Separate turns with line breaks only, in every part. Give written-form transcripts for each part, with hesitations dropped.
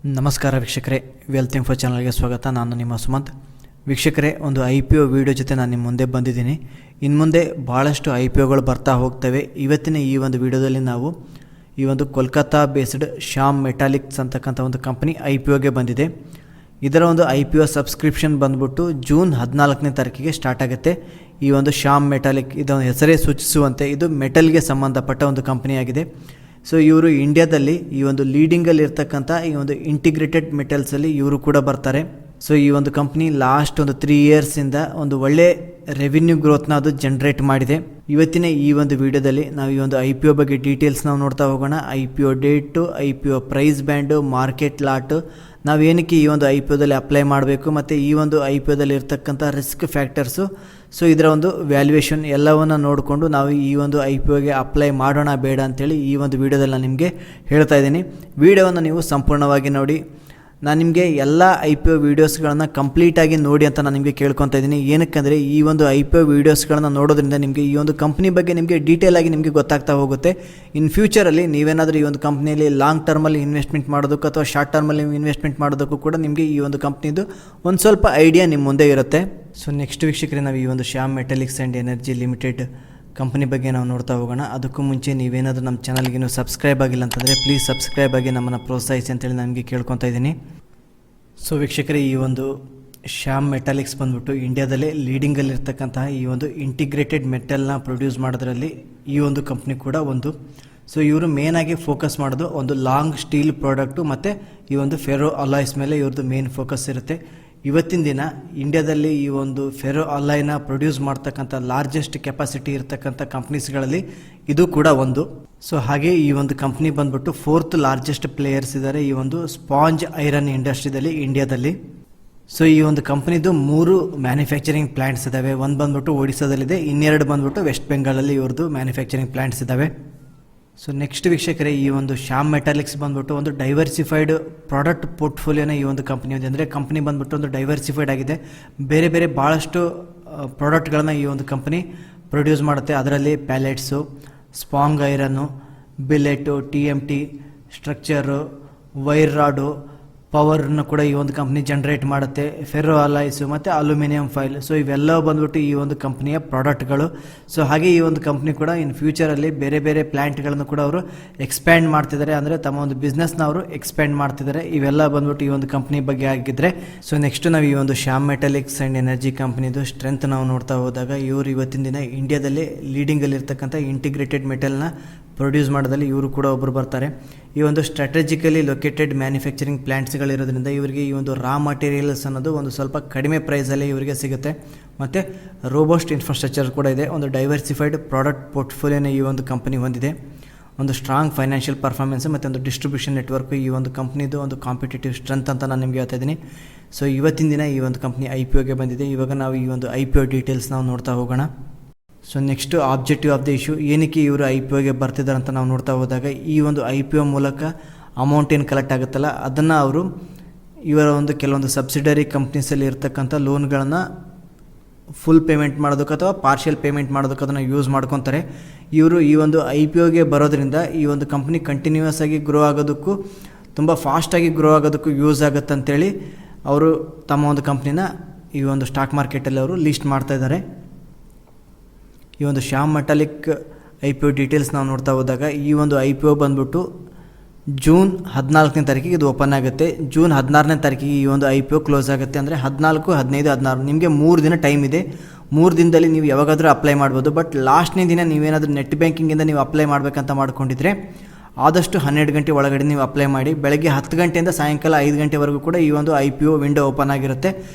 ನಮಸ್ಕಾರ ವೀಕ್ಷಕರೇ, wealth info ಚಾನಲ್ಗೆ ಸ್ವಾಗತ. ನಾನು ನಿಮ್ಮ ಸುಮಂತ್. ವೀಕ್ಷಕರೇ, ಒಂದು IPO ವಿಡಿಯೋ ಜೊತೆ ನಾನು ನಿಮ್ಮ ಮುಂದೆ ಬಂದಿದ್ದೀನಿ. ಇನ್ನು ಮುಂದೆ ಭಾಳಷ್ಟು IPOಗಳು ಬರ್ತಾ ಹೋಗ್ತವೆ. ಇವತ್ತಿನ ಈ ಒಂದು ವಿಡಿಯೋದಲ್ಲಿ ನಾವು ಈ ಒಂದು ಕೋಲ್ಕತ್ತಾ ಬೇಸ್ಡ್ ಶ್ಯಾಮ್ ಮೆಟಾಲಿಕ್ಸ್ ಅಂತಕ್ಕಂಥ ಒಂದು ಕಂಪನಿ IPOಗೆ ಬಂದಿದೆ. ಇದರ ಒಂದು IPO ಸಬ್ಸ್ಕ್ರಿಪ್ಷನ್ ಬಂದ್ಬಿಟ್ಟು ಜೂನ್ 14ನೇ ತಾರೀಕಿಗೆ ಸ್ಟಾರ್ಟ್ ಆಗುತ್ತೆ. ಈ ಒಂದು ಶ್ಯಾಮ್ ಮೆಟಾಲಿಕ್ ಇದೊಂದು ಹೆಸರೇ ಸೂಚಿಸುವಂತೆ ಇದು ಮೆಟಲ್ಗೆ ಸಂಬಂಧಪಟ್ಟ ಒಂದು ಕಂಪನಿಯಾಗಿದೆ. ಸೊ ಇವರು ಇಂಡಿಯಾದಲ್ಲಿ ಈ ಒಂದು ಲೀಡಿಂಗಲ್ಲಿ ಇರ್ತಕ್ಕಂಥ ಈ ಒಂದು ಇಂಟಿಗ್ರೇಟೆಡ್ ಮೆಟಲ್ಸಲ್ಲಿ ಇವರು ಕೂಡ ಬರ್ತಾರೆ. ಸೊ ಈ ಒಂದು ಕಂಪ್ನಿ ಲಾಸ್ಟ್ ಒಂದು 3 ಇಯರ್ಸಿಂದ ಒಂದು ಒಳ್ಳೆ ರೆವಿನ್ಯೂ ಗ್ರೋತ್ನ ಅದು ಜನ್ರೇಟ್ ಮಾಡಿದೆ. ಇವತ್ತಿನ ಈ ಒಂದು ವಿಡಿಯೋದಲ್ಲಿ ನಾವು ಈ ಒಂದು IPO ಬಗ್ಗೆ ಡೀಟೇಲ್ಸ್ ನಾವು ನೋಡ್ತಾ ಹೋಗೋಣ. IPO date, IPO price band, market lot, ನಾವು ಏನಕ್ಕೆ ಈ ಒಂದು IPOದಲ್ಲಿ ಅಪ್ಲೈ ಮಾಡಬೇಕು ಮತ್ತು ಈ ಒಂದು IPOದಲ್ಲಿ ಇರ್ತಕ್ಕಂಥ ರಿಸ್ಕ್ ಫ್ಯಾಕ್ಟರ್ಸು, ಸೊ ಇದರ ಒಂದು ವ್ಯಾಲ್ಯೂಯೇಷನ್ ಎಲ್ಲವನ್ನು ನೋಡಿಕೊಂಡು ನಾವು ಈ ಒಂದು IPOಗೆ ಅಪ್ಲೈ ಮಾಡೋಣ ಬೇಡ ಅಂತೇಳಿ ಈ ಒಂದು ವಿಡಿಯೋದಲ್ಲಿ ನಾನು ನಿಮಗೆ ಹೇಳ್ತಾ ಇದ್ದೀನಿ. ವಿಡಿಯೋವನ್ನು ನೀವು ಸಂಪೂರ್ಣವಾಗಿ ನೋಡಿ. ನಾನು ನಿಮಗೆ ಎಲ್ಲ IPO ವೀಡಿಯೋಸ್ಗಳನ್ನು ಕಂಪ್ಲೀಟಾಗಿ ನೋಡಿ ಅಂತ ನಾನು ನಿಮಗೆ ಕೇಳ್ಕೊತಾ ಇದ್ದೀನಿ. ಏನಕ್ಕಂದರೆ ಈ ಒಂದು IPO ವೀಡಿಯೋಸ್ಗಳನ್ನು ನೋಡೋದ್ರಿಂದ ನಿಮಗೆ ಈ ಒಂದು ಕಂಪ್ನಿ ಬಗ್ಗೆ ನಿಮಗೆ ಡೀಟೇಲಾಗಿ ನಿಮಗೆ ಗೊತ್ತಾಗ್ತಾ ಹೋಗುತ್ತೆ. ಇನ್ ಫ್ಯೂಚರಲ್ಲಿ ನೀವೇನಾದರೂ ಈ ಒಂದು ಕಂಪ್ನಿಯಲ್ಲಿ ಲಾಂಗ್ ಟರ್ಮಲ್ಲಿ ಇನ್ವೆಸ್ಟ್ಮೆಂಟ್ ಮಾಡೋದಕ್ಕೂ ಅಥವಾ ಶಾರ್ಟ್ ಟರ್ಮಲ್ಲಿ ಇನ್ವೆಸ್ಟ್ಮೆಂಟ್ ಮಾಡೋದಕ್ಕೂ ಕೂಡ ನಿಮಗೆ ಈ ಒಂದು ಕಂಪ್ನಿದು ಒಂದು ಸ್ವಲ್ಪ ಐಡಿಯಾ ನಿಮ್ಮ ಮುಂದೆ ಇರುತ್ತೆ. ಸೊ ನೆಕ್ಸ್ಟ್ ವೀಕ್ಷಕರೇ, ನಾವು ಈ ಒಂದು Shyam Metallics and energy limited company ಬಗ್ಗೆ ನಾವು ನೋಡ್ತಾ ಹೋಗೋಣ. ಅದಕ್ಕೂ ಮುಂಚೆ ನೀವೇನಾದರೂ ನಮ್ಮ ಚಾನಲ್ಗೆ ಸಬ್ಸ್ಕ್ರೈಬ್ ಆಗಿಲ್ಲ ಅಂತಂದರೆ ಪ್ಲೀಸ್ ಸಬ್ಸ್ಕ್ರೈಬ್ ಆಗಿ ನಮ್ಮನ್ನು ಪ್ರೋತ್ಸಾಹಿಸಿ ಅಂತೇಳಿ ನನಗೆ ಕೇಳ್ಕೊತಾ ಇದ್ದೀನಿ. ಸೊ ವೀಕ್ಷಕರೇ, ಈ ಒಂದು ಶ್ಯಾಮ್ ಮೆಟಾಲಿಕ್ಸ್ ಬಂದ್ಬಿಟ್ಟು ಇಂಡಿಯಾದಲ್ಲೇ ಲೀಡಿಂಗಲ್ಲಿರ್ತಕ್ಕಂತಹ ಈ ಒಂದು ಇಂಟಿಗ್ರೇಟೆಡ್ ಮೆಟಲ್ನ ಪ್ರೊಡ್ಯೂಸ್ ಮಾಡೋದ್ರಲ್ಲಿ ಈ ಒಂದು ಕಂಪ್ನಿ ಕೂಡ ಒಂದು. ಸೊ ಇವರು ಮೇನಾಗಿ ಫೋಕಸ್ ಮಾಡೋದು ಒಂದು ಲಾಂಗ್ ಸ್ಟೀಲ್ ಪ್ರಾಡಕ್ಟು ಮತ್ತು ಈ ಒಂದು ಫೆರೋ ಅಲಾಯ್ಸ್ ಮೇಲೆ ಇವ್ರದ್ದು ಮೇನ್ ಫೋಕಸ್ ಇರುತ್ತೆ. ಇವತ್ತಿನ ದಿನ ಇಂಡಿಯಾದಲ್ಲಿ ಈ ಒಂದು ಫೆರೋ ಅಲಾಯ್ನ ಪ್ರೊಡ್ಯೂಸ್ ಮಾಡ್ತಕ್ಕಂಥ ಲಾರ್ಜೆಸ್ಟ್ ಕೆಪಾಸಿಟಿ ಇರತಕ್ಕಂಥ ಕಂಪ್ನೀಸ್ಗಳಲ್ಲಿ ಇದು ಕೂಡ ಒಂದು. ಸೊ ಹಾಗೆ ಈ ಒಂದು ಕಂಪ್ನಿ ಬಂದ್ಬಿಟ್ಟು 4th ಲಾರ್ಜೆಸ್ಟ್ ಪ್ಲೇಯರ್ಸ್ ಇದ್ದಾರೆ ಈ ಒಂದು ಸ್ಪಾಂಜ್ ಐರನ್ ಇಂಡಸ್ಟ್ರಿದಲ್ಲಿ ಇಂಡಿಯಾದಲ್ಲಿ. ಸೊ ಈ ಒಂದು ಕಂಪ್ನಿದು 3 ಮ್ಯಾನುಫ್ಯಾಕ್ಚರಿಂಗ್ ಪ್ಲಾಂಟ್ಸ್ ಇದ್ದಾವೆ. ಒಂದು ಬಂದ್ಬಿಟ್ಟು ಒಡಿಸ್ಸಾದಲ್ಲಿದೆ, ಇನ್ನೆರಡು ಬಂದ್ಬಿಟ್ಟು ವೆಸ್ಟ್ ಬೆಂಗಾಲಲ್ಲಿ ಇವ್ರದ್ದು ಮ್ಯಾನುಫ್ಯಾಕ್ಚರಿಂಗ್ ಪ್ಲಾಂಟ್ಸ್ ಇದ್ದಾವೆ. ಸೊ ನೆಕ್ಸ್ಟ್ ವೀಕ್ಷಕರೇ, ಈ ಒಂದು ಶ್ಯಾಮ್ ಮೆಟಾಲಿಕ್ಸ್ ಬಂದ್ಬಿಟ್ಟು ಒಂದು ಡೈವರ್ಸಿಫೈಡ್ ಪ್ರಾಡಕ್ಟ್ ಪೋರ್ಟ್ಫೋಲಿಯೋನ ಈ ಒಂದು ಕಂಪ್ನಿ ಇದೆ. ಅಂದರೆ ಕಂಪ್ನಿ ಬಂದ್ಬಿಟ್ಟು ಒಂದು ಡೈವರ್ಸಿಫೈಡ್ ಆಗಿದೆ. ಬೇರೆ ಬೇರೆ ಭಾಳಷ್ಟು ಪ್ರಾಡಕ್ಟ್ಗಳನ್ನ ಈ ಒಂದು ಕಂಪ್ನಿ ಪ್ರೊಡ್ಯೂಸ್ ಮಾಡುತ್ತೆ. ಅದರಲ್ಲಿ pellets, sponge iron, billet, TMT, structure, wire rod, ಪವರ್ನ ಕೂಡ ಈ ಒಂದು ಕಂಪ್ನಿ ಜನ್ರೇಟ್ ಮಾಡುತ್ತೆ. ಫೆರೋ ಅಲಾಯ್ಸು ಮತ್ತು ಅಲ್ಯೂಮಿನಿಯಂ ಫೈಲ್. ಸೊ ಇವೆಲ್ಲ ಬಂದ್ಬಿಟ್ಟು ಈ ಒಂದು ಕಂಪ್ನಿಯ ಪ್ರಾಡಕ್ಟ್ಗಳು. ಸೊ ಹಾಗೆ ಈ ಒಂದು ಕಂಪ್ನಿ ಕೂಡ ಇನ್ ಫ್ಯೂಚರಲ್ಲಿ ಬೇರೆ ಬೇರೆ ಪ್ಲ್ಯಾಂಟ್ಗಳನ್ನು ಕೂಡ ಅವರು ಎಕ್ಸ್ಪ್ಯಾಂಡ್ ಮಾಡ್ತಿದ್ದಾರೆ. ಅಂದರೆ ತಮ್ಮ ಒಂದು ಬಿಸ್ನೆಸ್ನ ಅವರು ಎಕ್ಸ್ಪ್ಯಾಂಡ್ ಮಾಡ್ತಿದ್ದಾರೆ. ಇವೆಲ್ಲ ಬಂದ್ಬಿಟ್ಟು ಈ ಒಂದು ಕಂಪ್ನಿ ಬಗ್ಗೆ ಆಗಿದ್ದರೆ. ಸೊ ನೆಕ್ಸ್ಟ್ ನಾವು ಈ ಒಂದು ಶ್ಯಾಮ್ ಮೆಟಾಲಿಕ್ಸ್ ಆ್ಯಂಡ್ ಎನರ್ಜಿ ಕಂಪ್ನಿದು ಸ್ಟ್ರೆಂತ್ ನಾವು ನೋಡ್ತಾ ಹೋದಾಗ, ಇವರು ಇವತ್ತಿನ ದಿನ ಇಂಡಿಯಾದಲ್ಲೇ ಲೀಡಿಂಗಲ್ಲಿರ್ತಕ್ಕಂಥ ಇಂಟಿಗ್ರೇಟೆಡ್ ಮೆಟಲ್ನ ಪ್ರೊಡ್ಯೂಸ್ ಮಾಡೋದಲ್ಲಿ ಇವರು ಕೂಡ ಒಬ್ಬರು ಬರ್ತಾರೆ. ಈ ಒಂದು ಸ್ಟ್ರಾಟಜಿಕಲಿ ಲೊಕೇಟೆಡ್ ಮ್ಯಾನುಫ್ಯಾಕ್ಚರಿಂಗ್ ಪ್ಲ್ಯಾಂಟ್ಸ್ಗಳಿರೋದ್ರಿಂದ ಇವರಿಗೆ ಈ ಒಂದು ರಾ ಮಟೀರಿಯಲ್ಸ್ ಅನ್ನೋದು ಒಂದು ಸ್ವಲ್ಪ ಕಡಿಮೆ ಪ್ರೈಸಲ್ಲಿ ಇವರಿಗೆ ಸಿಗುತ್ತೆ. ಮತ್ತು ರೋಬೋಸ್ಟ್ ಇನ್ಫ್ರಾಸ್ಟ್ರಕ್ಚರ್ ಕೂಡ ಇದೆ. ಒಂದು ಡೈವರ್ಸಿಫೈಡ್ ಪ್ರಾಡಕ್ಟ್ ಪೋರ್ಟ್ಫೋಲಿಯೋನ ಈ ಒಂದು ಕಂಪನಿ ಹೊಂದಿದೆ. ಒಂದು ಸ್ಟ್ರಾಂಗ್ ಫೈನಾನ್ಷಿಯಲ್ ಪರ್ಫಾರ್ಮೆನ್ಸ್ ಮತ್ತು ಒಂದು ಡಿಸ್ಟ್ರಿಬ್ಯೂಷನ್ ನೆಟ್ವರ್ಕ್ ಈ ಒಂದು ಕಂಪ್ನಿದು ಒಂದು ಕಾಂಪಿಟೇಟಿವ್ ಸ್ಟ್ರೆಂತ್ ಅಂತ ನಾನು ನಿಮಗೆ ಹೇಳ್ತಾ ಇದ್ದೀನಿ. ಸೊ ಇವತ್ತಿನ ದಿನ ಈ ಒಂದು ಕಂಪ್ನಿ IPOಗೆ ಬಂದಿದೆ. ಇವಾಗ ನಾವು ಈ ಒಂದು IPO ಡೀಟೇಲ್ಸ್ ನಾವು ನೋಡ್ತಾ ಹೋಗೋಣ. So next objective of the issue, ಏನಕ್ಕೆ ಇವರು IPOಗೆ ಬರ್ತಿದ್ದಾರೆ ಅಂತ ನಾವು ನೋಡ್ತಾ ಹೋದಾಗ, ಈ ಒಂದು IPO ಮೂಲಕ ಅಮೌಂಟ್ ಏನು ಕಲೆಕ್ಟ್ ಆಗುತ್ತಲ್ಲ ಅದನ್ನು ಅವರು ಇವರ ಒಂದು ಕೆಲವೊಂದು ಸಬ್ಸಿಡರಿ ಕಂಪ್ನೀಸಲ್ಲಿ ಇರ್ತಕ್ಕಂಥ ಲೋನ್ಗಳನ್ನು ಫುಲ್ ಪೇಮೆಂಟ್ ಮಾಡೋದಕ್ಕೆ ಅಥವಾ ಪಾರ್ಷಿಯಲ್ ಪೇಮೆಂಟ್ ಮಾಡೋದಕ್ಕೆ ಅದನ್ನು ಯೂಸ್ ಮಾಡ್ಕೊತಾರೆ. ಇವರು ಈ ಒಂದು IPOಗೆ ಬರೋದ್ರಿಂದ ಈ ಒಂದು ಕಂಪ್ನಿ ಕಂಟಿನ್ಯೂಯಸ್ ಆಗಿ ಗ್ರೋ ಆಗೋದಕ್ಕೂ, ತುಂಬ ಫಾಸ್ಟಾಗಿ ಗ್ರೋ ಆಗೋದಕ್ಕೂ ಯೂಸ್ ಆಗುತ್ತೆ ಅಂತೇಳಿ ಅವರು ತಮ್ಮ ಒಂದು ಕಂಪ್ನಿನ ಈ ಒಂದು ಸ್ಟಾಕ್ ಮಾರ್ಕೆಟಲ್ಲಿ ಅವರು ಲಿಸ್ಟ್ ಮಾಡ್ತಾ ಇದ್ದಾರೆ. ಈ ಒಂದು ಶ್ಯಾಮ್ ಮೆಟಾಲಿಕ್ IPO ಡೀಟೇಲ್ಸ್ ನಾವು ನೋಡ್ತಾ ಹೋದಾಗ, ಈ ಒಂದು IPO ಬಂದ್ಬಿಟ್ಟು ಜೂನ್ 14ನೇ ತಾರೀಕಿಗೆ ಇದು ಓಪನ್ ಆಗುತ್ತೆ. ಜೂನ್ 16ನೇ ತಾರೀಕಿಗೆ ಈ ಒಂದು IPO ಕ್ಲೋಸ್ ಆಗುತ್ತೆ. ಅಂದರೆ 14, 15, 16 ನಿಮಗೆ 3 ದಿನ ಟೈಮ್ ಇದೆ. 3 ದಿನದಲ್ಲಿ ನೀವು ಯಾವಾಗಾದರೂ ಅಪ್ಲೈ ಮಾಡ್ಬೋದು. ಬಟ್ ಲಾಸ್ಟ್ನೇ ದಿನ ನೀವೇನಾದರೂ ನೆಟ್ ಬ್ಯಾಂಕಿಂಗಿಂದ ನೀವು ಅಪ್ಲೈ ಮಾಡಬೇಕಂತ ಮಾಡ್ಕೊಂಡಿದ್ರೆ ಆದಷ್ಟು 12 ಗಂಟೆ ಒಳಗಡೆ ನೀವು ಅಪ್ಲೈ ಮಾಡಿ. ಬೆಳಗ್ಗೆ 10 ಗಂಟೆಯಿಂದ ಸಾಯಂಕಾಲ 5 ಗಂಟೆವರೆಗೂ ಕೂಡ ಈ ಒಂದು IPO ವಿಂಡೋ ಓಪನ್ ಆಗಿರುತ್ತೆ.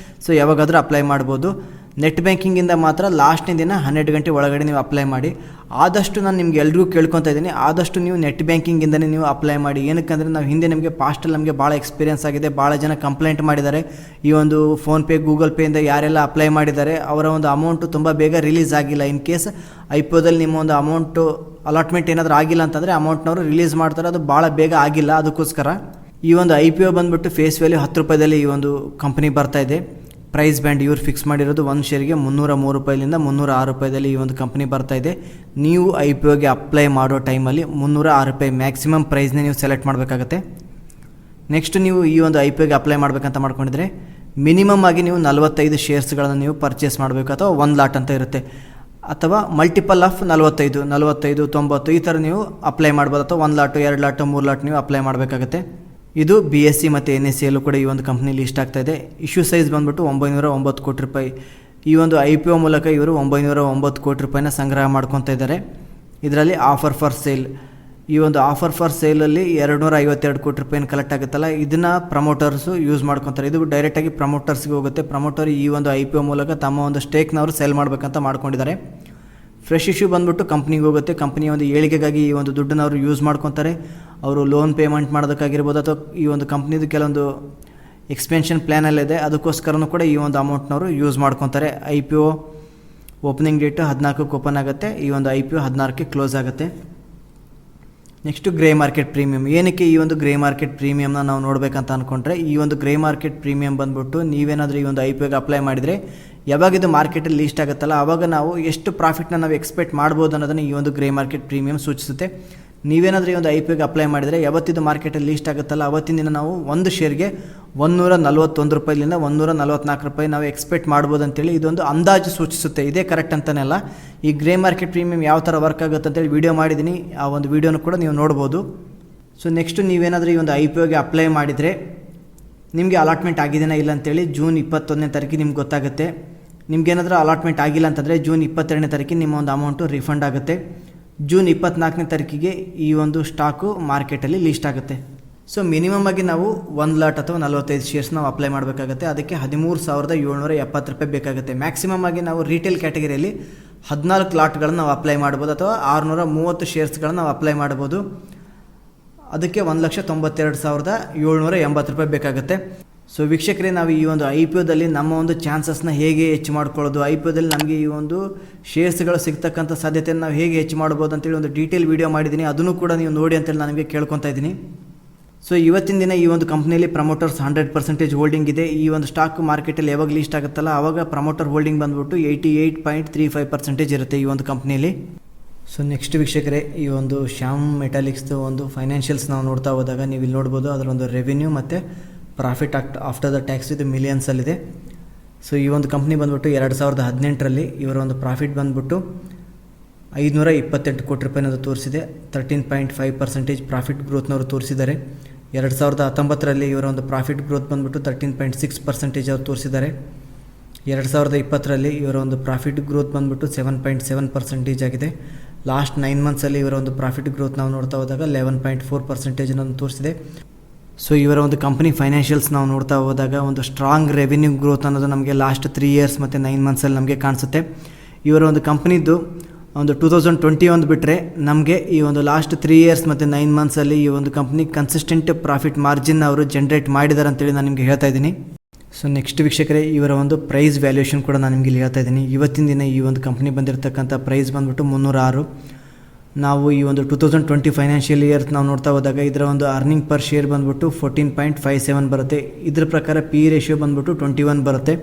ಸೊ ಯಾವಾಗಾದರೂ ಅಪ್ಲೈ ಮಾಡ್ಬೋದು. ನೆಟ್ ಬ್ಯಾಂಕಿಂಗಿಂದ ಮಾತ್ರ ಲಾಸ್ಟ್ನೇ ದಿನ 12 ಗಂಟೆ ಒಳಗಡೆ ನೀವು ಅಪ್ಲೈ ಮಾಡಿ. ಆದಷ್ಟು ನಾನು ನಿಮ್ಗೆ ಎಲ್ರಿಗೂ ಕೇಳ್ಕೊತಾ ಇದ್ದೀನಿ, ಆದಷ್ಟು ನೀವು ನೆಟ್ ಬ್ಯಾಂಕಿಂಗಿಂದನೇ ನೀವು ಅಪ್ಲೈ ಮಾಡಿ. ಏನಕ್ಕಂದರೆ ನಾವು ಹಿಂದೆ ನಮಗೆ ಪಾಸ್ಟಲ್ಲಿ ನಮಗೆ ಭಾಳ ಎಕ್ಸ್ಪೀರಿಯನ್ಸ್ ಆಗಿದೆ. ಭಾಳ ಜನ ಕಂಪ್ಲೇಂಟ್ ಮಾಡಿದ್ದಾರೆ. ಈ ಒಂದು ಫೋನ್ಪೇ, ಗೂಗಲ್ ಪೇಯಿಂದ ಯಾರೆಲ್ಲ ಅಪ್ಲೈ ಮಾಡಿದ್ದಾರೆ ಅವರ ಒಂದು ಅಮೌಂಟು ತುಂಬ ಬೇಗ ರಿಲೀಸ್ ಆಗಿಲ್ಲ. ಇನ್ ಕೇಸ್ IPOದಲ್ಲಿ ನಿಮ್ಮ ಒಂದು ಅಮೌಂಟು ಅಲಾಟ್ಮೆಂಟ್ ಏನಾದರೂ ಆಗಿಲ್ಲ ಅಂತಂದರೆ ಅಮೌಂಟ್ನವರು ರಿಲೀಸ್ ಮಾಡ್ತಾರೆ. ಅದು ಭಾಳ ಬೇಗ ಆಗಿಲ್ಲ. ಅದಕ್ಕೋಸ್ಕರ ಈ ಒಂದು IPO ಬಂದುಬಿಟ್ಟು ಫೇಸ್ ವ್ಯಾಲ್ಯೂ 10 ರೂಪಾಯಿದಲ್ಲಿ ಈ ಒಂದು ಕಂಪ್ನಿ ಬರ್ತಾ ಇದೆ. ಪ್ರೈಸ್ ಬ್ಯಾಂಡ್ ಇವ್ರು ಫಿಕ್ಸ್ ಮಾಡಿರೋದು ಒಂದು ಶೇರ್ಗೆ 303 ರೂಪಾಯಿಲಿಂದ 306 ರೂಪಾಯಿದಲ್ಲಿ ಈ ಒಂದು ಕಂಪ್ನಿ ಬರ್ತಾ ಇದೆ. ನೀವು IPOಗೆ ಅಪ್ಲೈ ಮಾಡೋ ಟೈಮಲ್ಲಿ 306 ರೂಪಾಯಿ ಮ್ಯಾಕ್ಸಿಮಮ್ ಪ್ರೈಸ್ನೇ ನೀವು ಸೆಲೆಕ್ಟ್ ಮಾಡಬೇಕಾಗತ್ತೆ. ನೆಕ್ಸ್ಟ್ ನೀವು ಈ ಒಂದು ಐ ಪಿ ಒಗೆ ಅಪ್ಲೈ ಮಾಡಬೇಕಂತ ಮಾಡ್ಕೊಂಡಿದ್ರೆ ಮಿನಿಮಮ್ ಆಗಿ ನೀವು 45 ಶೇರ್ಸ್ಗಳನ್ನು ನೀವು ಪರ್ಚೇಸ್ ಮಾಡಬೇಕು, ಅಥವಾ 1 ಲಾಟ್ ಅಂತ ಇರುತ್ತೆ, ಅಥವಾ ಮಲ್ಟಿಪಲ್ ಆಫ್ 45 90 ಈ ಥರ ನೀವು ಅಪ್ಲೈ ಮಾಡ್ಬೋದು, ಅಥವಾ 1 ಲಾಟು 2 ಲಾಟು 3 ಲಾಟ್ ನೀವು ಅಪ್ಲೈ ಮಾಡಬೇಕಾಗುತ್ತೆ. ಇದು BSc ಮತ್ತು NSCಯಲ್ಲೂ ಕೂಡ ಈ ಒಂದು ಕಂಪ್ನಿಲಿ ಇಷ್ಟ ಆಗ್ತಾ ಇದೆ. ಇಶ್ಯೂ ಸೈಜ್ ಬಂದುಬಿಟ್ಟು 909 ಕೋಟಿ ರೂಪಾಯಿ. ಈ ಒಂದು IPO ಮೂಲಕ ಇವರು 909 ಕೋಟಿ ರೂಪಾಯಿನ ಸಂಗ್ರಹ ಮಾಡ್ಕೊತಾ ಇದ್ದಾರೆ. ಇದರಲ್ಲಿ ಆಫರ್ ಫಾರ್ ಸೇಲ್, ಈ ಒಂದು ಆಫರ್ ಫಾರ್ ಸೇಲಲ್ಲಿ 252 ಕೋಟಿ ರೂಪಾಯಿನ ಕಲೆಕ್ಟ್ ಆಗುತ್ತಲ್ಲ, ಇದನ್ನು ಪ್ರಮೋಟರ್ಸು ಯೂಸ್ ಮಾಡ್ಕೊತಾರೆ. ಇದು ಡೈರೆಕ್ಟಾಗಿ ಪ್ರಮೋಟರ್ಸ್ಗೆ ಹೋಗುತ್ತೆ. ಪ್ರಮೋಟರ್ ಈ ಒಂದು IPO ಮೂಲಕ ತಮ್ಮ ಒಂದು ಸ್ಟೇಕ್ನವರು ಸೇಲ್ ಮಾಡಬೇಕಂತ ಮಾಡ್ಕೊಂಡಿದ್ದಾರೆ. ಫ್ರೆಶ್ ಇಶ್ಯೂ ಬಂದುಬಿಟ್ಟು ಕಂಪ್ನಿಗೆ ಹೋಗುತ್ತೆ. ಕಂಪ್ನಿಯ ಒಂದು ಏಳಿಗೆಗಾಗಿ ಈ ಒಂದು ದುಡ್ಡನ್ನು ಅವರು ಯೂಸ್ ಮಾಡ್ಕೊತಾರೆ. ಅವರು ಲೋನ್ ಪೇಮೆಂಟ್ ಮಾಡೋದಕ್ಕಾಗಿರ್ಬೋದು, ಅಥವಾ ಈ ಒಂದು ಕಂಪ್ನಿದು ಕೆಲವೊಂದು ಎಕ್ಸ್ಪೆನ್ಷನ್ ಪ್ಲ್ಯಾನಲ್ಲಿದೆ, ಅದಕ್ಕೋಸ್ಕರನೂ ಕೂಡ ಈ ಒಂದು ಅಮೌಂಟ್ನವರು ಯೂಸ್ ಮಾಡ್ಕೊತಾರೆ. IPO ಓಪನಿಂಗ್ ಡೇಟು 14ಕ್ಕೆ ಓಪನ್ ಆಗುತ್ತೆ, ಈ ಒಂದು IPO 16ಕ್ಕೆ ಕ್ಲೋಸ್ ಆಗುತ್ತೆ. Next grey market premium. ಏನಕ್ಕೆ ಈ ಒಂದು ಗ್ರೇ ಮಾರ್ಕೆಟ್ ಪ್ರೀಮಿಯಮ್ನ ನಾವು ನೋಡಬೇಕಂತ ಅಂದ್ಕೊಂಡ್ರೆ, ಈ ಒಂದು ಗ್ರೇ ಮಾರ್ಕೆಟ್ ಪ್ರೀಮಿಯಮ್ ಬಂದುಬಿಟ್ಟು ನೀವೇನಾದರೂ ಈ ಒಂದು IPOಗೆ ಅಪ್ಲೈ ಮಾಡಿದರೆ ಯಾವಾಗ ಇದು ಮಾರ್ಕೆಟಲ್ಲಿ ಲೀಸ್ಟ್ ಆಗುತ್ತಲ್ಲ, ಆವಾಗ ನಾವು ಎಷ್ಟು ಪ್ರಾಫಿಟ್ನ ನಾವು ಎಕ್ಸ್ಪೆಕ್ಟ್ ಮಾಡ್ಬೋದು ಅನ್ನೋದನ್ನು ಈ ಒಂದು ಗ್ರೇ ಮಾರ್ಕೆಟ್ ಪ್ರೀಮಿಯಮ್ ಸೂಚಿಸುತ್ತೆ. ನೀವೇನಾದರೂ ಈ ಒಂದು IPOಗೆ ಅಪ್ಲೈ ಮಾಡಿದರೆ ಯಾವತ್ತಿದು ಮಾರ್ಕೆಟಲ್ಲಿ ಲೀಸ್ಟ್ ಆಗುತ್ತಲ್ಲ, ಅವತ್ತಿನ ದಿನ ನಾವು ಒಂದು ಶೇರ್ಗೆ 141 ರೂಪಾಯಿಲಿಂದ 144 ರೂಪಾಯಿ ನಾವು ಎಕ್ಸ್ಪೆಕ್ಟ್ ಮಾಡ್ಬೋದು ಅಂತೇಳಿ ಇದೊಂದು ಅಂದಾಜು ಸೂಚಿಸುತ್ತೆ. ಇದೇ ಕರೆಕ್ಟ್ ಅಂತಲೇ ಅಲ್ಲ. ಈ ಗ್ರೇ ಮಾರ್ಕೆಟ್ ಪ್ರೀಮಿಯಮ್ ಯಾವ ಥರ ವರ್ಕ್ ಆಗುತ್ತೆ ಅಂತೇಳಿ ವಿಡಿಯೋ ಮಾಡಿದ್ದೀನಿ, ಆ ಒಂದು ವಿಡಿಯೋನು ಕೂಡ ನೀವು ನೋಡ್ಬೋದು. ಸೊ ನೆಕ್ಸ್ಟು ನೀವೇನಾದರೂ ಈ ಒಂದು IPOಗೆ ಅಪ್ಲೈ ಮಾಡಿದರೆ ನಿಮಗೆ ಅಲಾಟ್ಮೆಂಟ್ ಆಗಿದೆಯಾ ಇಲ್ಲ ಅಂತೇಳಿ ಜೂನ್ 21ನೇ ತಾರೀಕಿಗೆ ನಿಮ್ಗೆ ಗೊತ್ತಾಗುತ್ತೆ. ನಿಮ್ಗೇನಾದರೂ ಅಲಾಟ್ಮೆಂಟ್ ಆಗಿಲ್ಲ ಅಂತಂದರೆ ಜೂನ್ 22ನೇ ತಾರೀಕಿಗೆ ನಿಮ್ಮ ಒಂದು ಅಮೌಂಟು ರಿಫಂಡ್ ಆಗುತ್ತೆ. ಜೂನ್ 24ನೇ ತಾರೀಕಿಗೆ ಈ ಒಂದು ಸ್ಟಾಕು ಮಾರ್ಕೆಟಲ್ಲಿ ಲೀಸ್ಟ್ ಆಗುತ್ತೆ. ಸೊ ಮಿನಿಮಮ್ ಆಗಿ ನಾವು 1 ಲಾಟ್ ಅಥವಾ 45 ಶೇರ್ಸ್ ನಾವು ಅಪ್ಲೈ ಮಾಡಬೇಕಾಗುತ್ತೆ. ಅದಕ್ಕೆ 13,770 ರೂಪಾಯಿ ಬೇಕಾಗುತ್ತೆ. ಮ್ಯಾಕ್ಸಿಮಮ್ ಆಗಿ ನಾವು ರಿಟೇಲ್ ಕ್ಯಾಟಗರಿಯಲ್ಲಿ 14 ಲಾಟ್ಗಳನ್ನು ನಾವು ಅಪ್ಲೈ ಮಾಡ್ಬೋದು, ಅಥವಾ 630 ಶೇರ್ಸ್ಗಳನ್ನು ನಾವು ಅಪ್ಲೈ ಮಾಡ್ಬೋದು. ಅದಕ್ಕೆ 1,92,780 ರೂಪಾಯಿ ಬೇಕಾಗುತ್ತೆ. ಸೊ ವೀಕ್ಷಕರೇ, ನಾವು ಈ ಒಂದು IPOದಲ್ಲಿ ನಮ್ಮ ಒಂದು ಚಾನ್ಸಸ್ನ ಹೇಗೆ ಹೆಚ್ಚು ಮಾಡ್ಕೊಳ್ಳೋದು, IPOದಲ್ಲಿ ನಮಗೆ ಈ ಒಂದು ಶೇರ್ಸ್ಗಳು ಸಿಗ್ತಕ್ಕಂಥ ಸಾಧ್ಯತೆಯನ್ನು ನಾವು ಹೇಗೆ ಹೆಚ್ಚು ಮಾಡ್ಬೋದು ಅಂತೇಳಿ ಒಂದು ಡೀಟೇಲ್ ವೀಡಿಯೋ ಮಾಡಿದ್ದೀನಿ. ಅದನ್ನು ಕೂಡ ನೀವು ನೋಡಿ ಅಂತೇಳಿ ನಾನು ನಿಮಗೆ ಕೇಳ್ಕೊತಾ ಇದ್ದೀನಿ. ಸೊ ಇವತ್ತಿನ ದಿನ ಈ ಒಂದು ಕಂಪ್ನಿಯಲ್ಲಿ ಪ್ರಮೋಟರ್ಸ್ 100% ಹೋಲ್ಡಿಂಗ್ ಇದೆ. ಈ ಒಂದು ಸ್ಟಾಕ್ ಮಾರ್ಕೆಟಲ್ಲಿ ಯಾವಾಗ ಲೀಸ್ಟ್ ಆಗುತ್ತಲ್ಲ, ಆವಾಗ ಪ್ರಮೋಟರ್ ಹೋಲ್ಡಿಂಗ್ ಬಂದುಬಿಟ್ಟು 88.35% ಇರುತ್ತೆ ಈ ಒಂದು ಕಂಪ್ನಿಯಲ್ಲಿ. ಸೊ ನೆಕ್ಸ್ಟ್ ವೀಕ್ಷಕರೇ, ಈ ಒಂದು ಶ್ಯಾಮ್ ಮೆಟಾಲಿಕ್ಸ್ದು ಒಂದು ಫೈನಾನ್ಷಿಯಲ್ಸ್ ನಾವು ನೋಡ್ತಾ ಹೋದಾಗ ನೀವು ಇಲ್ಲಿ ನೋಡ್ಬೋದು, ಅದರ ಒಂದು ರೆವಿನ್ಯೂ ಮತ್ತು ಪ್ರಾಫಿಟ್ ಆಫ್ಟರ್ ದ ಟ್ಯಾಕ್ಸ್ ಇದು ಮಿಲಿಯನ್ಸಲ್ಲಿದೆ. ಸೊ ಈ ಒಂದು ಕಂಪ್ನಿ ಬಂದುಬಿಟ್ಟು 2018ರಲ್ಲಿ ಇವರ ಒಂದು ಪ್ರಾಫಿಟ್ ಬಂದುಬಿಟ್ಟು 528 ಕೋಟಿ ರೂಪಾಯಿನದು ತೋರಿಸಿದೆ. 13.5% ಪ್ರಾಫಿಟ್ ಗ್ರೋತ್ನವರು ತೋರಿಸಿದ್ದಾರೆ. 2019ರಲ್ಲಿ ಇವರ ಒಂದು ಪ್ರಾಫಿಟ್ ಗ್ರೋತ್ ಬಂದುಬಿಟ್ಟು 13.6% ಅವರು ತೋರಿಸಿದ್ದಾರೆ. 2020ರಲ್ಲಿ ಇವರ ಒಂದು ಪ್ರಾಫಿಟ್ ಗ್ರೋತ್ ಬಂದುಬಿಟ್ಟು 7.7% ಆಗಿದೆ. ಲಾಸ್ಟ್ 9 ಮಂತ್ಸಲ್ಲಿ ಇವರ ಒಂದು ಪ್ರಾಫಿಟ್ ಗ್ರೋತ್ ನಾವು ನೋಡ್ತಾ ಹೋದಾಗ 11.4% ತೋರಿಸಿದೆ. ಸೊ ಇವರ ಒಂದು ಕಂಪ್ನಿ ಫೈನಾನ್ಷಿಯಲ್ಸ್ ನಾವು ನೋಡ್ತಾ ಹೋದಾಗ ಒಂದು ಸ್ಟ್ರಾಂಗ್ ರೆವಿನ್ಯೂ ಗ್ರೋತ್ ಅನ್ನೋದು ನಮಗೆ ಲಾಸ್ಟ್ 3 ಇಯರ್ಸ್ ಮತ್ತು 9 ಮಂತ್ಸಲ್ಲಿ ನಮಗೆ ಕಾಣಿಸುತ್ತೆ. ಇವರ ಒಂದು ಕಂಪ್ನಿದ್ದು ಒಂದು 2021 ಬಿಟ್ಟರೆ ನಮಗೆ ಈ ಒಂದು ಲಾಸ್ಟ್ 3 ಇಯರ್ಸ್ ಮತ್ತು 9 ಮಂತ್ಸಲ್ಲಿ ಈ ಒಂದು ಕಂಪ್ನಿ ಕನ್ಸಿಸ್ಟೆಂಟ್ ಪ್ರಾಫಿಟ್ ಮಾರ್ಜಿನ್ ಅವರು ಜನರೇಟ್ ಮಾಡಿದ್ದಾರೆ ಅಂತೇಳಿ ನಾನು ನಿಮಗೆ ಹೇಳ್ತಾ ಇದ್ದೀನಿ. ಸೊ ನೆಕ್ಸ್ಟ್ ವೀಕ್ಷಕರೇ, ಇವರ ಒಂದು ಪ್ರೈಸ್ ವ್ಯಾಲ್ಯೂಷನ್ ಕೂಡ ನಾನು ನಿಮಗೆ ಇಲ್ಲಿ ಹೇಳ್ತಾ ಇದ್ದೀನಿ. ಇವತ್ತಿನ ದಿನ ಈ ಒಂದು ಕಂಪ್ನಿ ಬಂದಿರತಕ್ಕಂಥ ಪ್ರೈಸ್ ಬಂದುಬಿಟ್ಟು 306. ನಾವು ಈ ಒಂದು 2020 ಫೈನಾನ್ಷಿಯಲ್ ಇಯರ್ ನಾವು ನೋಡ್ತಾ ಹೋದಾಗ ಇದರ ಒಂದು ಅರ್ನಿಂಗ್ ಪರ್ ಶೇರ್ ಬಂದುಬಿಟ್ಟು 14.57 ಬರುತ್ತೆ. ಇದರ ಪ್ರಕಾರ PE ರೇಷಿಯೋ ಬಂದುಬಿಟ್ಟು 21 ಬರುತ್ತೆ.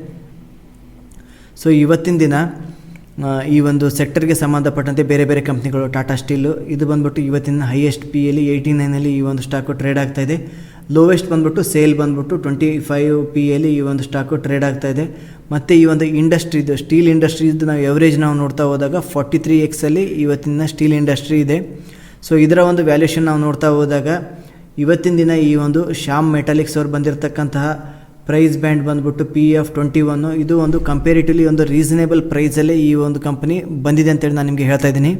ಸೊ ಇವತ್ತಿನ ದಿನ ಈ ಒಂದು ಸೆಕ್ಟರ್ಗೆ ಸಂಬಂಧಪಟ್ಟಂತೆ ಬೇರೆ ಬೇರೆ ಕಂಪ್ನಿಗಳು, ಟಾಟಾ ಸ್ಟೀಲು ಇದು ಬಂದುಬಿಟ್ಟು ಇವತ್ತಿನ ಹೈಯೆಸ್ಟ್ PEಯಲ್ಲಿ 89 ಈ ಒಂದು ಸ್ಟಾಕು ಟ್ರೇಡ್ ಆಗ್ತಾಯಿದೆ. ಲೋವೆಸ್ಟ್ ಬಂದುಬಿಟ್ಟು ಸೇಲ್ ಬಂದುಬಿಟ್ಟು 25 PEಯಲ್ಲಿ ಈ ಒಂದು ಸ್ಟಾಕು ಟ್ರೇಡ್ ಆಗ್ತಾಯಿದೆ. ಮತ್ತು ಈ ಒಂದು ಇಂಡಸ್ಟ್ರಿದು ಸ್ಟೀಲ್ ಇಂಡಸ್ಟ್ರಿದು ನಾವು ಎವರೇಜ್ ನಾವು ನೋಡ್ತಾ ಹೋದಾಗ 43x ಇವತ್ತಿನ ಸ್ಟೀಲ್ ಇಂಡಸ್ಟ್ರಿ ಇದೆ. ಸೊ ಇದರ ಒಂದು ವ್ಯಾಲ್ಯೂಷನ್ ನಾವು ನೋಡ್ತಾ ಹೋದಾಗ ಇವತ್ತಿನ ದಿನ ಈ ಒಂದು ಶ್ಯಾಮ್ ಮೆಟಾಲಿಕ್ಸ್ ಅವ್ರು ಬಂದಿರತಕ್ಕಂತಹ ಪ್ರೈಸ್ ಬ್ಯಾಂಡ್ ಬಂದುಬಿಟ್ಟು PE21. ಇದು ಒಂದು ಕಂಪೇರಿಟಿವ್ಲಿ ಒಂದು ರೀಸನೇಬಲ್ ಪ್ರೈಸಲ್ಲೇ ಈ ಒಂದು ಕಂಪ್ನಿ ಬಂದಿದೆ ಅಂತೇಳಿ ನಾನು ನಿಮಗೆ ಹೇಳ್ತಾ ಇದ್ದೀನಿ.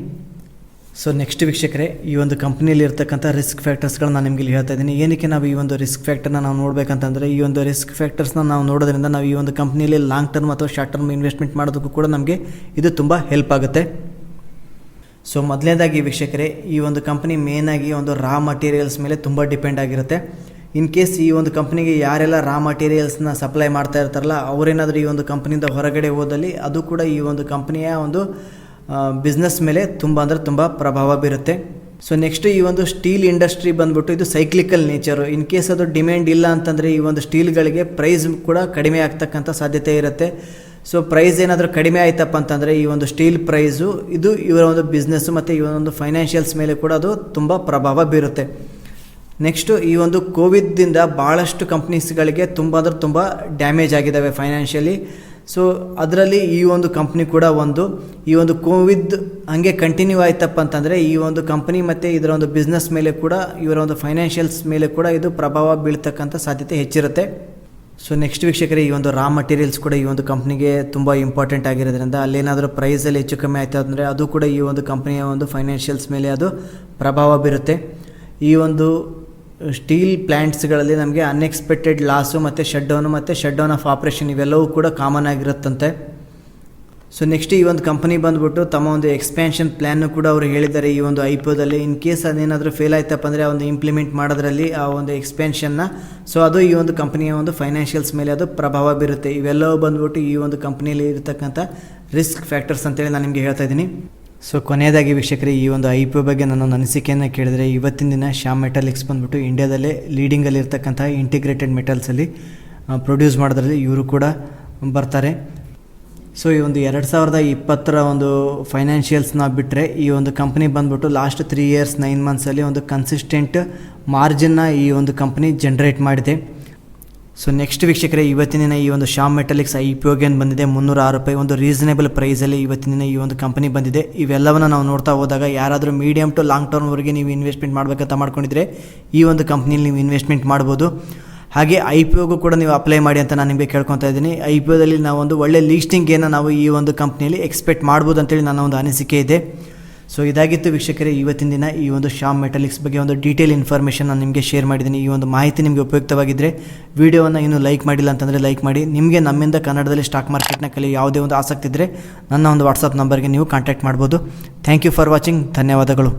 ಸೊ ನೆಕ್ಸ್ಟ್ ವೀಕ್ಷಕರೇ, ಈ ಒಂದು ಕಂಪ್ನಿಯಲ್ಲಿ ಇರ್ತಕ್ಕಂಥ ರಿಸ್ಕ್ ಫ್ಯಾಕ್ಟರ್ಸ್ಗಳನ್ನ ನಾನು ನಿಮಗೆ ಇಲ್ಲಿ ಹೇಳ್ತಾ ಇದ್ದೀನಿ. ಏನಕ್ಕೆ ನಾವು ಈ ಒಂದು ರಿಸ್ಕ್ ಫ್ಯಾಕ್ಟರ್ನ ನಾವು ನೋಡಬೇಕಂತಂದರೆ, ಈ ಒಂದು ರಿಸ್ಕ್ ಫ್ಯಾಕ್ಟರ್ಸ್ನ ನಾವು ನೋಡೋದ್ರಿಂದ ನಾವು ಈ ಒಂದು ಕಂಪ್ನಿಯಲ್ಲಿ ಲಾಂಗ್ ಟರ್ಮ್ ಅಥವಾ ಶಾರ್ಟ್ ಟರ್ಮ್ ಇನ್ವೆಸ್ಟ್ಮೆಂಟ್ ಮಾಡೋದಕ್ಕೂ ಕೂಡ ನಮಗೆ ಇದು ತುಂಬ ಹೆಲ್ಪ್ ಆಗುತ್ತೆ. ಸೊ ಮೊದಲನೇದಾಗಿ ವೀಕ್ಷಕರೇ, ಈ ಒಂದು ಕಂಪ್ನಿ ಮೇನಾಗಿ ಒಂದು ರಾ ಮಟೀರಿಯಲ್ಸ್ ಮೇಲೆ ತುಂಬ ಡಿಪೆಂಡ್ ಆಗಿರುತ್ತೆ. ಇನ್ ಕೇಸ್ ಈ ಒಂದು ಕಂಪ್ನಿಗೆ ಯಾರೆಲ್ಲ ರಾ ಮಟೀರಿಯಲ್ಸ್ನ ಸಪ್ಲೈ ಮಾಡ್ತಾ ಇರ್ತಾರಲ್ಲ, ಅವರೇನಾದರೂ ಈ ಒಂದು ಕಂಪ್ನಿಯಿಂದ ಹೊರಗಡೆ ಹೋದಲ್ಲಿ ಅದು ಕೂಡ ಈ ಒಂದು ಕಂಪ್ನಿಯ ಒಂದು ಬಿಸ್ನೆಸ್ ಮೇಲೆ ತುಂಬ ಪ್ರಭಾವ ಬೀರುತ್ತೆ. ಸೊ ನೆಕ್ಸ್ಟ್ ಈ ಒಂದು ಸ್ಟೀಲ್ ಇಂಡಸ್ಟ್ರಿ ಬಂದ್ಬಿಟ್ಟು ಇದು ಸೈಕ್ಲಿಕಲ್ ನೇಚರು. ಇನ್ ಕೇಸ್ ಅದು ಡಿಮ್ಯಾಂಡ್ ಇಲ್ಲ ಅಂತಂದರೆ ಈ ಒಂದು ಸ್ಟೀಲ್ಗಳಿಗೆ ಪ್ರೈಸ್ ಕೂಡ ಕಡಿಮೆ ಆಗ್ತಕ್ಕಂಥ ಸಾಧ್ಯತೆ ಇರುತ್ತೆ. ಸೊ ಪ್ರೈಸ್ ಏನಾದರೂ ಕಡಿಮೆ ಆಯ್ತಪ್ಪ ಅಂತಂದರೆ ಈ ಒಂದು ಸ್ಟೀಲ್ ಪ್ರೈಸು ಇದು ಇವರ ಒಂದು ಬಿಸ್ನೆಸ್ಸು ಮತ್ತು ಇವರ ಒಂದು ಫೈನಾನ್ಷಿಯಲ್ಸ್ ಮೇಲೆ ಕೂಡ ಅದು ತುಂಬ ಪ್ರಭಾವ ಬೀರುತ್ತೆ. ನೆಕ್ಸ್ಟು ಈ ಒಂದು ಕೋವಿಡ್ದಿಂದ ಭಾಳಷ್ಟು ಕಂಪ್ನೀಸ್ಗಳಿಗೆ ತುಂಬ ಡ್ಯಾಮೇಜ್ ಆಗಿದ್ದಾವೆ ಫೈನಾನ್ಷಿಯಲಿ. ಸೊ ಅದರಲ್ಲಿ ಈ ಒಂದು ಕಂಪ್ನಿ ಕೂಡ ಈ ಒಂದು ಕೋವಿಡ್ ಹಾಗೆ ಕಂಟಿನ್ಯೂ ಆಯ್ತಪ್ಪ ಅಂತಂದರೆ ಈ ಒಂದು ಕಂಪ್ನಿ ಮತ್ತು ಇದರ ಒಂದು ಬಿಸ್ನೆಸ್ ಮೇಲೆ ಕೂಡ ಇವರ ಒಂದು ಫೈನಾನ್ಷಿಯಲ್ಸ್ ಮೇಲೆ ಕೂಡ ಇದು ಪ್ರಭಾವ ಬೀಳ್ತಕ್ಕಂಥ ಸಾಧ್ಯತೆ ಹೆಚ್ಚಿರುತ್ತೆ. ಸೊ ನೆಕ್ಸ್ಟ್ ವೀಕ್ಷಕರೇ, ಈ ಒಂದು ರಾ ಮಟೀರಿಯಲ್ಸ್ ಕೂಡ ಈ ಒಂದು ಕಂಪ್ನಿಗೆ ತುಂಬ ಇಂಪಾರ್ಟೆಂಟ್ ಆಗಿರೋದ್ರಿಂದ ಅಲ್ಲೇನಾದರೂ ಪ್ರೈಸಲ್ಲಿ ಹೆಚ್ಚು ಕಮ್ಮಿ ಆಯಿತು ಅಂದರೆ ಅದು ಕೂಡ ಈ ಒಂದು ಕಂಪ್ನಿಯ ಒಂದು ಫೈನಾನ್ಷಿಯಲ್ಸ್ ಮೇಲೆ ಅದು ಪ್ರಭಾವ ಬೀರುತ್ತೆ. ಈ ಒಂದು ಸ್ಟೀಲ್ ಪ್ಲ್ಯಾಂಟ್ಸ್ಗಳಲ್ಲಿ ನಮಗೆ ಅನ್ಎಕ್ಸ್ಪೆಕ್ಟೆಡ್ ಲಾಸು ಮತ್ತು ಶಟ್ ಡೌನ್ ಆಫ್ ಆಪ್ರೇಷನ್ ಇವೆಲ್ಲವೂ ಕೂಡ ಕಾಮನ್ ಆಗಿರುತ್ತಂತೆ. ಸೊ ನೆಕ್ಸ್ಟ್ ಈ ಒಂದು ಕಂಪನಿ ಬಂದುಬಿಟ್ಟು ತಮ್ಮ ಒಂದು ಎಕ್ಸ್ಪ್ಯಾನ್ಷನ್ ಪ್ಲ್ಯಾನ್ನು ಕೂಡ ಅವರು ಹೇಳಿದ್ದಾರೆ ಈ ಒಂದು IPOದಲ್ಲಿ. ಇನ್ ಕೇಸ್ ಅದೇನಾದರೂ ಫೇಲ್ ಆಯ್ತಪ್ಪ ಅಂದರೆ ಆ ಒಂದು ಇಂಪ್ಲಿಮೆಂಟ್ ಮಾಡೋದ್ರಲ್ಲಿ ಆ ಒಂದು ಎಕ್ಸ್ಪ್ಯಾನ್ಷನ್ನ, ಸೊ ಅದು ಈ ಒಂದು ಕಂಪನಿಯ ಒಂದು ಫೈನಾನ್ಷಿಯಲ್ಸ್ ಮೇಲೆ ಅದು ಪ್ರಭಾವ ಬೀರುತ್ತೆ. ಇವೆಲ್ಲವೂ ಬಂದುಬಿಟ್ಟು ಈ ಒಂದು ಕಂಪನಿಯಲ್ಲಿ ಇರತಕ್ಕಂಥ ರಿಸ್ಕ್ ಫ್ಯಾಕ್ಟರ್ಸ್ ಅಂತೇಳಿ ನಾನು ನಿಮಗೆ ಹೇಳ್ತಾ ಇದ್ದೀನಿ. ಸೊ ಕೊನೆಯದಾಗಿ ವೀಕ್ಷಕರೇ, ಈ ಒಂದು IPO ಬಗ್ಗೆ ನನ್ನ ಅನಿಸಿಕೆಯನ್ನು ಕೇಳಿದರೆ ಇವತ್ತಿನ ದಿನ ಶ್ಯಾಮ್ ಮೆಟಾಲಿಕ್ಸ್ ಬಂದುಬಿಟ್ಟು ಇಂಡಿಯಾದಲ್ಲೇ ಲೀಡಿಂಗಲ್ಲಿರ್ತಕ್ಕಂಥ ಇಂಟಿಗ್ರೇಟೆಡ್ ಮೆಟಲ್ಸಲ್ಲಿ ಪ್ರೊಡ್ಯೂಸ್ ಮಾಡೋದ್ರಲ್ಲಿ ಇವರು ಕೂಡ ಬರ್ತಾರೆ. ಸೊ ಈ ಒಂದು 2020 ಒಂದು ಫೈನಾನ್ಷಿಯಲ್ಸ್ನ ಬಿಟ್ಟರೆ ಈ ಒಂದು ಕಂಪ್ನಿ ಬಂದುಬಿಟ್ಟು ಲಾಸ್ಟ್ 3 years 9 monthsಲ್ಲಿ ಒಂದು ಕನ್ಸಿಸ್ಟೆಂಟ್ ಮಾರ್ಜಿನ್ನ ಈ ಒಂದು ಕಂಪ್ನಿ ಜನ್ರೇಟ್ ಮಾಡಿದೆ. ಸೊ ನೆಕ್ಸ್ಟ್ ವೀಕ್ಷಕರೇ, ಇವತ್ತಿನ ದಿನ ಈ ಒಂದು ಶ್ಯಾಮ್ ಮೆಟಾಲಿಕ್ಸ್ IPOಗೆ ಬಂದಿದೆ $306, ಒಂದು ರೀಸನೇಬಲ್ ಪ್ರೈಸಲ್ಲಿ ಇವತ್ತಿನ ದಿನ ಈ ಒಂದು ಕಂಪನಿ ಬಂದಿದೆ. ಇವೆಲ್ಲವನ್ನು ನಾವು ನೋಡ್ತಾ ಹೋದಾಗ ಯಾರಾದರೂ ಮೀಡಿಯಮ್ ಟು ಲಾಂಗ್ ಟರ್ಮ್ವರೆಗೆ ನೀವು ಇನ್ವೆಸ್ಟ್ಮೆಂಟ್ ಮಾಡಬೇಕಂತ ಮಾಡ್ಕೊಂಡಿದ್ರೆ ಈ ಒಂದು ಕಂಪ್ನಿಯಲ್ಲಿ ನೀವು ಇನ್ವೆಸ್ಟ್ಮೆಂಟ್ ಮಾಡ್ಬೋದು. ಹಾಗೆ IPOಗೂ ಕೂಡ ನೀವು ಅಪ್ಲೈ ಮಾಡಿ ಅಂತ ನಾನು ನಿಮಗೆ ಕೇಳ್ಕೊತಾ ಇದ್ದೀನಿ. IPOದಲ್ಲಿ ನಾವು ಒಂದು ಒಳ್ಳೆ ಲೀಸ್ಟಿಂಗೇನ ನಾವು ಈ ಒಂದು ಕಂಪ್ನಿಯಲ್ಲಿ ಎಕ್ಸ್ಪೆಕ್ಟ್ ಮಾಡ್ಬೋದು ಅಂತೇಳಿ ನನ್ನ ಒಂದು ಅನಿಸಿಕೆ ಇದೆ. ಸೊ ಇದಾಗಿತ್ತು ವೀಕ್ಷಕರೇ ಇವತ್ತಿನ ದಿನ ಈ ಒಂದು ಶ್ಯಾಮ್ ಮೆಟಾಲಿಕ್ಸ್ ಬಗ್ಗೆ ಒಂದು ಡೀಟೇಲ್ ಇನ್ಫಾರ್ಮೇಷನ್ ನಾನು ನಿಮಗೆ ಶೇರ್ ಮಾಡಿದ್ದೀನಿ. ಈ ಒಂದು ಮಾಹಿತಿ ನಿಮಗೆ ಉಪಯುಕ್ತವಾಗಿದ್ದರೆ ವಿಡಿಯೋವನ್ನು ಇನ್ನೂ ಲೈಕ್ ಮಾಡಿಲ್ಲ ಅಂತಂದರೆ ಲೈಕ್ ಮಾಡಿ. ನಿಮಗೆ ನಮ್ಮಿಂದ ಕನ್ನಡದಲ್ಲಿ ಸ್ಟಾಕ್ ಮಾರ್ಕೆಟ್ನ ಕಲಿ ಯಾವುದೇ ಒಂದು ಆಸಕ್ತಿ ಇದ್ದರೆ ನನ್ನ ಒಂದು ವಾಟ್ಸಪ್ ನಂಬರ್ಗೆ ನೀವು ಕಾಂಟ್ಯಾಕ್ಟ್ ಮಾಡ್ಬೋದು. Thank you for watching. ಧನ್ಯವಾದಗಳು.